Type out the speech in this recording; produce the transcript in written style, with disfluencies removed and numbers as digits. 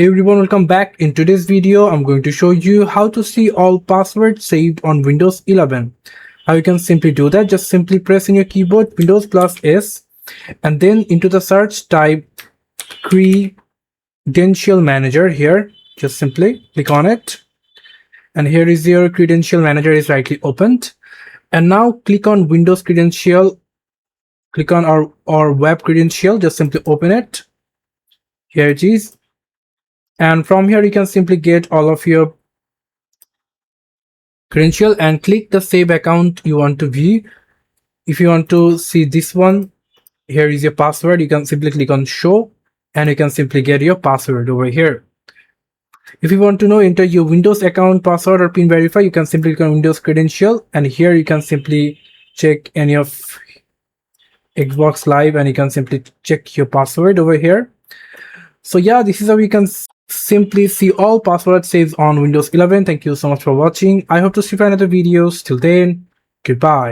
Everyone, welcome back. In today's video, I'm going to show you how to see all passwords saved on Windows 11. How you can simply do that, just simply press in your keyboard Windows plus S and then into the search type Credential Manager here. Just simply click on it. And here is your Credential Manager is rightly opened. And now click on Windows Credential. Click on our web credential. Just simply open it. Here it is. And from here you can simply get all of your credential and click the save account you want to view. If you want to see this one, here is your password. You can simply click on show and you can simply get your password over here. If you want to know, enter your Windows account password or pin verify, you can simply click on Windows credential and here you can simply check any of Xbox Live and you can simply check your password over here. So yeah, this is how you can simply see all password saves on Windows 11. Thank you so much for watching. I hope to see you in other videos. Till then, goodbye.